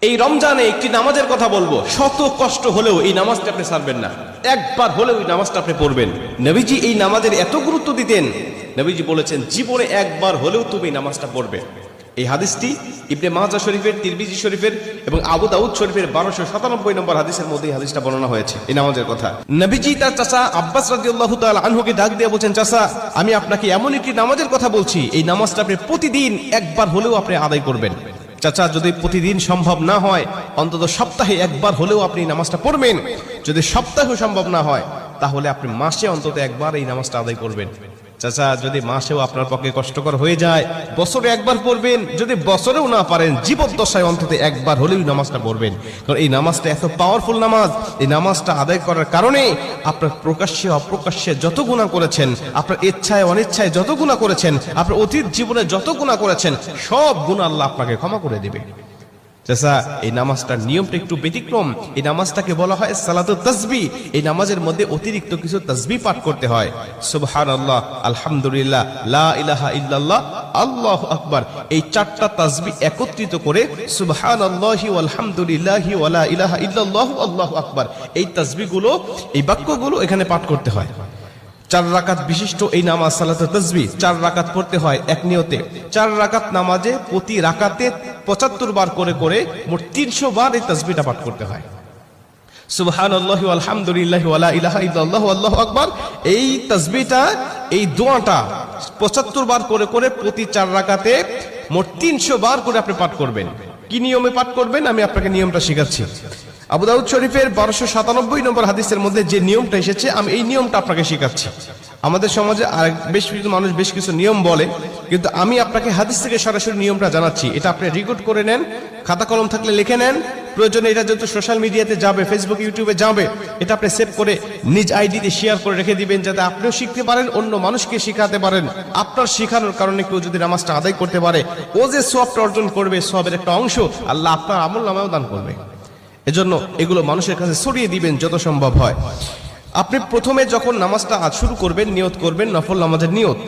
এই রমজানে একটি নামাজের কথা বলবো, শত কষ্ট হলেও এই নামাজটা আপনি ছাড়বেন না, একবার হলেও এই নামাজটা আপনি পড়বেন। নবীজি এই নামাজের এত গুরুত্ব দিতেন, নবীজি বলেছেন জীবনে একবার হলেও তুমি এই নামাজটা পড়বে। এই হাদিসটি ইবনে মাজাহ শরীফের, তিরমিজি শরীফের এবং আবু দাউদ শরীফের 1297 নম্বর হাদিসের মধ্যে এই হাদিসটা বর্ণনা হয়েছে এই নামাজের কথা। নবীজি তার চাচা আব্বাস রাদিয়াল্লাহু তাআলা আনহুকে ডাক দিয়ে বলছেন, চাচা আমি আপনাকে এমন একটি নামাজের কথা বলছি, এই নামাজটা আপনি প্রতিদিন একবার হলেও আপনি আদায় করবেন। চাচা যদি প্রতিদিন সম্ভব না হয়, অন্তত সপ্তাহে একবার হলেও আপনি নামাজটা পড়বেন। যদি সপ্তাহে সম্ভব না হয়, তাহলে আপনি মাসে অন্তত একবার এই নামাজটা আদায় করবেন। চাচা যদি মাসেও আপনার পক্ষে কষ্টকর হয়ে যায়, বছরে একবার পড়বেন। যদি বছরেও না পারেন, জীবদ্দশায় অন্তত একবার হলেও নামাজটা পড়বেন। কারণ এই নামাজটা এত পাওয়ারফুল নামাজ। এই নামাজটা আদায় করার কারণে আপনার প্রকাশ্যে অপ্রকাশ্যে যত গুনাহ করেছেন, আপনার ইচ্ছায় অনিচ্ছায় যত গুনাহ করেছেন, আপনার অতীত জীবনে যত গুনাহ করেছেন, সব গুনাহ আল্লাহ আপনাকে ক্ষমা করে দেবে। চাচা এই নামাজটার নিয়মটা একটু ব্যতিক্রম। এই নামাজটাকে বলা হয় সালাতুত তাসবিহ। এই নামাজের মধ্যে অতিরিক্ত কিছু তাসবিহ পাঠ করতে হয়। সুবহানাল্লাহ, আলহামদুলিল্লাহ, লা ইলাহা ইল্লাল্লাহ, আল্লাহু আকবার, এই চারটা তাসবিহ একত্রিত করে সুবহানাল্লাহি ওয়াল হামদুলিল্লাহি ওয়া লা ইলাহা ইল্লাল্লাহু আল্লাহু আকবার, এই তাসবিহগুলো, এই বাক্যগুলো এখানে পাঠ করতে হয়। 4 রাকাত বিশিষ্ট এই নামাজ সালাতুত তাসবিহ 4 রাকাত পড়তে হয় এক নিয়তে। 4 রাকাত নামাজে প্রতি রাকাতে 75 বার করে করে মোট 300 বার এই তাসবিহটা পাঠ করতে হয়। সুবহানাল্লাহি ওয়াল হামদুলিল্লাহি ওয়া লা ইলাহা ইল্লাল্লাহু আল্লাহু আকবার, এই তাসবিহটা, এই দোয়াটা 75 বার করে করে প্রতি 4 রাকাতে মোট 300 বার করে আপনি পাঠ করবেন। কি নিয়মে পাঠ করবেন আমি আপনাকে নিয়মটা শেখাচ্ছি। আবু দাউদ শরীফের 1297 নম্বর হাদিসের মধ্যে যে নিয়মটা এসেছে, আমি এই নিয়মটা আপনাকে শেখাচ্ছি। আমাদের সমাজে আর বেশ কিছু মানুষ বেশ কিছু নিয়ম বলে, কিন্তু আমি আপনাকে হাদিস থেকে সরাসরি নিয়মটা জানাচ্ছি। এটা আপনি রেকর্ড করে নেন, খাতা কলম থাকলে লিখে নেন। প্রয়োজনে এটা যেহেতু সোশ্যাল মিডিয়াতে যাবে, ফেসবুক ইউটিউবে যাবে, এটা আপনি সেভ করে নিজ আইডিতে শেয়ার করে রেখে দিবেন, যাতে আপনিও শিখতে পারেন, অন্য মানুষকে শিখাতে পারেন। আপনার শেখানোর কারণে কেউ যদি নামাজটা আদায় করতে পারে, ও যে সওয়াবটা অর্জন করবে, সওয়াবের একটা অংশ আল্লাহ আপনার আমলনামায়ও দান করবে। এজন্য এগুলো মানুষের কাছে ছড়িয়ে দিবেন যত সম্ভব হয়। আপনি প্রথমে যখন নামাজটা শুরু করবেন, নিয়ত করবেন নফল নামাজের নিয়ত।